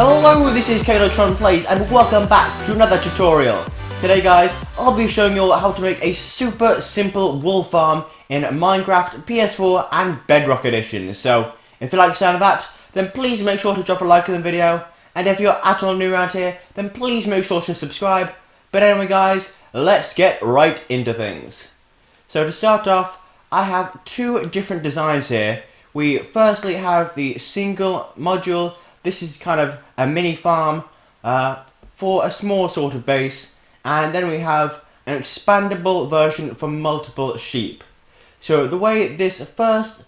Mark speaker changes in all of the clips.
Speaker 1: Hello, this is Calotron Plays and welcome back to another tutorial. Today guys, I'll be showing you how to make a super simple wool farm in Minecraft, PS4 and Bedrock Edition. So, if you like the sound of that, then please make sure to drop a like on the video. And if you're at all new around here, then please make sure to subscribe. But anyway guys, let's get right into things. So to start off, I have two different designs here. We firstly have the single module. This is kind of a mini farm for a small sort of base, and then we have an expandable version for multiple sheep. So the way this first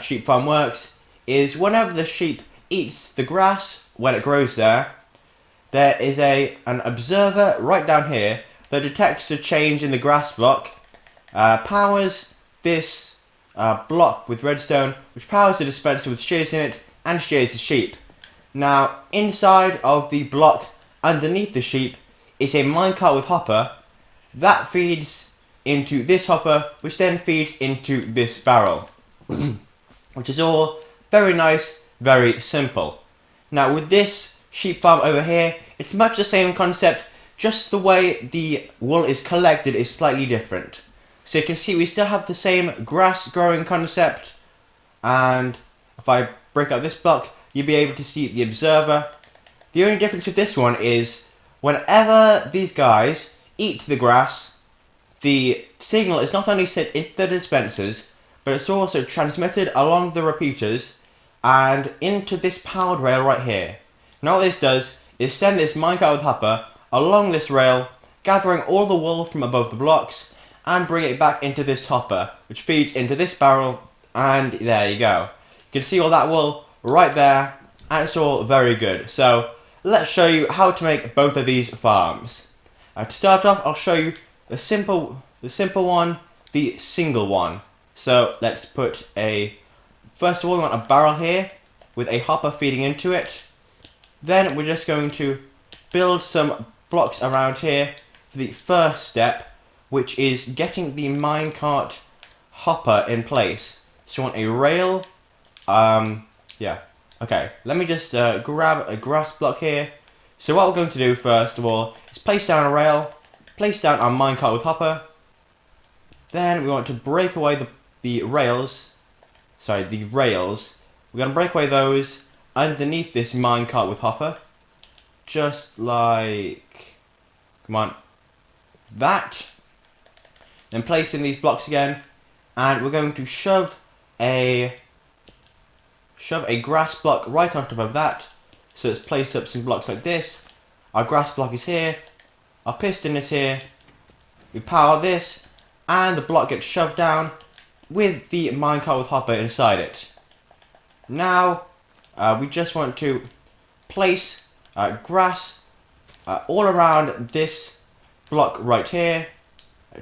Speaker 1: sheep farm works is whenever the sheep eats the grass when it grows there, there is an observer right down here that detects the change in the grass block, powers this block with redstone, which powers the dispenser with shears in it and shears the sheep. Now, inside of the block underneath the sheep is a minecart with hopper that feeds into this hopper, which then feeds into this barrel, which is all very nice, very simple. Now, with this sheep farm over here, it's much the same concept, just the way the wool is collected is slightly different. So you can see we still have the same grass growing concept, and if I break out this block, you'll be able to see the observer. The only difference with this one is whenever these guys eat the grass, the signal is not only sent into the dispensers, but it's also transmitted along the repeaters and into this powered rail right here. Now what this does is send this minecart with hopper along this rail, gathering all the wool from above the blocks and bring it back into this hopper, which feeds into this barrel, and there you go. You can see all that wool right there, and it's all very good. So let's show you how to make both of these farms. To start off, I'll show you the simple one, the single one. So let's put first of all we want a barrel here with a hopper feeding into it. Then we're just going to build some blocks around here for the first step, which is getting the minecart hopper in place. So we want a rail. Okay, let me just grab a grass block here. So what we're going to do first of all is place down a rail, place down our minecart with hopper. Then we want to break away the rails. We're going to break away those underneath this minecart with hopper. Just like, come on, that. Then place in these blocks again, and we're going to shove a grass block right on top of that. So let's place up some blocks like this. Our grass block is here, our piston is here, we power this, and the block gets shoved down with the minecart with hopper inside it. Now, we just want to place grass all around this block right here,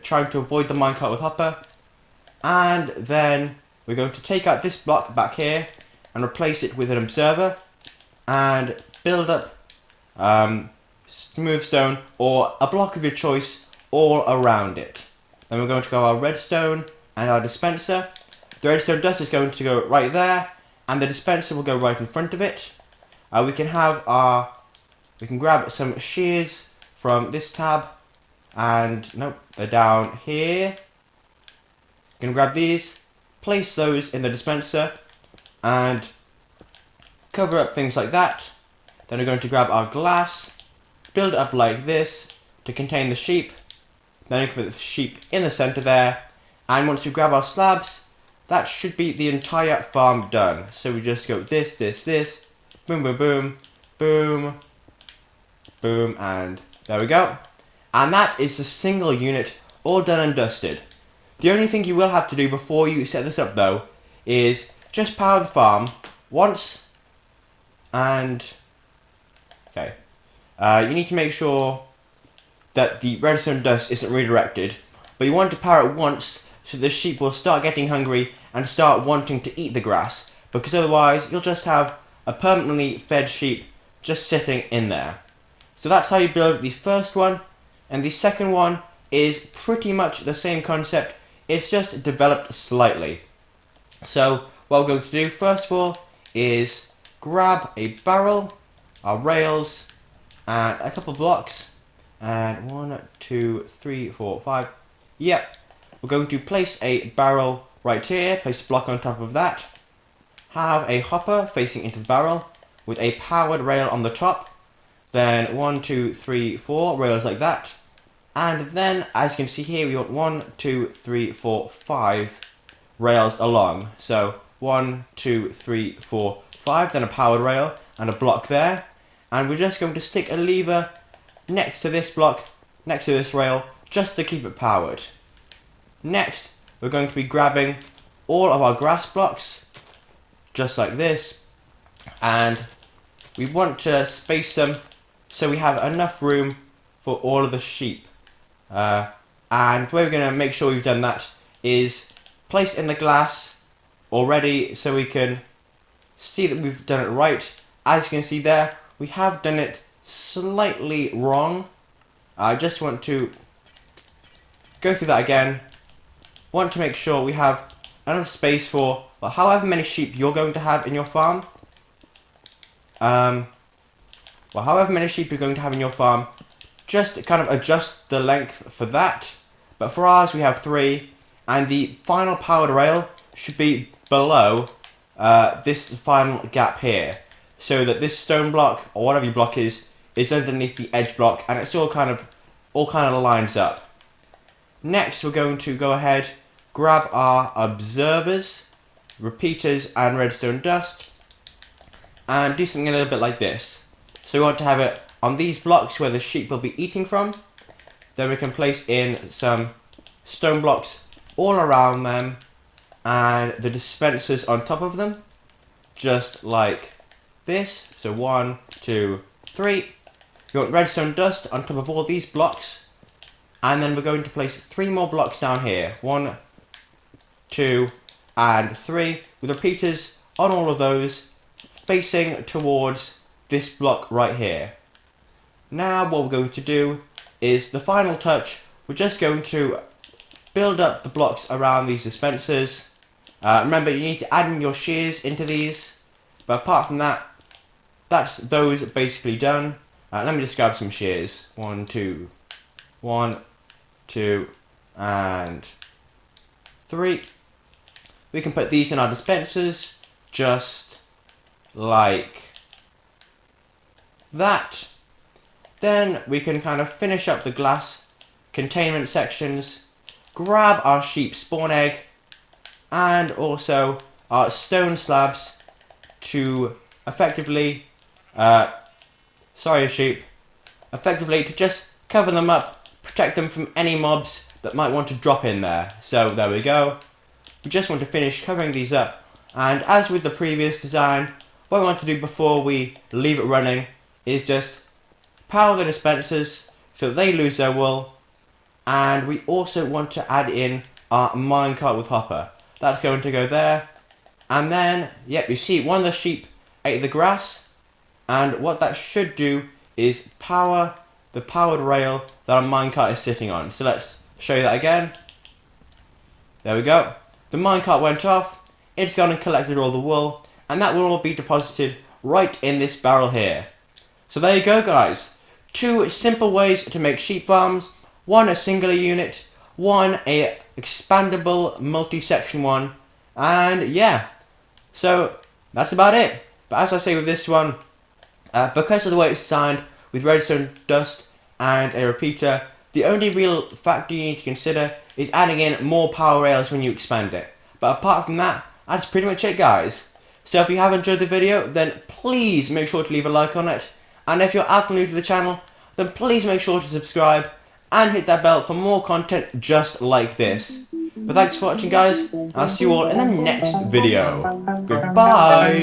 Speaker 1: trying to avoid the minecart with hopper, and then we're going to take out this block back here and replace it with an observer and build up smooth stone or a block of your choice all around it. Then we're going to go our redstone and our dispenser. The redstone dust is going to go right there, and the dispenser will go right in front of it. We can grab some shears from this tab, and nope, they're down here. You can grab these, place those in the dispenser, and cover up things like that. Then we're going to grab our glass, build it up like this to contain the sheep. Then we can put the sheep in the center there, and once we grab our slabs, that should be the entire farm done. So we just go this, boom, boom, boom, boom, boom, and there we go. And that is the single unit all done and dusted. The only thing you will have to do before you set this up though is just power the farm once, and okay, you need to make sure that the redstone dust isn't redirected, but you want to power it once so the sheep will start getting hungry and start wanting to eat the grass, because otherwise you'll just have a permanently fed sheep just sitting in there. So that's how you build the first one, and the second one is pretty much the same concept, it's just developed slightly. So what we're going to do first of all is grab a barrel, our rails and a couple of blocks. And 1, 2, 3, 4, 5. Yep. We're going to place a barrel right here, place a block on top of that. Have a hopper facing into the barrel with a powered rail on the top. Then 1, 2, 3, 4 rails like that. And then, as you can see here, we want 1, 2, 3, 4, 5 rails along. So 1, 2, 3, 4, 5, then a powered rail and a block there. And we're just going to stick a lever next to this block, next to this rail, just to keep it powered. Next, we're going to be grabbing all of our grass blocks, just like this, and we want to space them so we have enough room for all of the sheep. And the way we're going to make sure we've done that is place in the glass already so we can see that we've done it right. As you can see there, we have done it slightly wrong. I just want to go through that again. Want to make sure we have enough space for however many sheep you're going to have in your farm. However many sheep you're going to have in your farm, just kind of adjust the length for that. But for ours, we have 3, and the final powered rail should be below this final gap here, so that this stone block or whatever your block is underneath the edge block, and it's all kind of lines up. Next, we're going to go ahead, grab our observers, repeaters, and redstone dust, and do something a little bit like this. So we want to have it on these blocks where the sheep will be eating from. Then we can place in some stone blocks all around them, and the dispensers on top of them, just like this. So 1, 2, 3. We want redstone dust on top of all these blocks. And then we're going to place 3 more blocks down here. 1, 2, and 3. With repeaters on all of those, facing towards this block right here. Now what we're going to do is the final touch. We're just going to build up the blocks around these dispensers. Remember, you need to add in your shears into these. But apart from that, that's those basically done. Let me just grab some shears. 1, 2, 1, 2, and 3. We can put these in our dispensers, just like that. Then we can kind of finish up the glass containment sections, grab our sheep spawn egg, and also our stone slabs to effectively, effectively to just cover them up, protect them from any mobs that might want to drop in there. So there we go. We just want to finish covering these up, and as with the previous design, what we want to do before we leave it running is just power the dispensers so they lose their wool, and we also want to add in our minecart with hopper. That's going to go there, and then, yep, you see one of the sheep ate the grass, and what that should do is power the powered rail that our minecart is sitting on. So let's show you that again. There we go. The minecart went off, it's gone and collected all the wool, and that will all be deposited right in this barrel here. So there you go, guys. 2 simple ways to make sheep farms. One a singular unit, one a expandable multi-section one, and yeah. So that's about it. But as I say with this one, because of the way it's designed with redstone dust and a repeater, the only real factor you need to consider is adding in more power rails when you expand it. But apart from that, that's pretty much it, guys. So if you have enjoyed the video, then please make sure to leave a like on it. And if you're new to the channel, then please make sure to subscribe and hit that bell for more content just like this. But thanks for watching, guys. I'll see you all in the next video. Goodbye.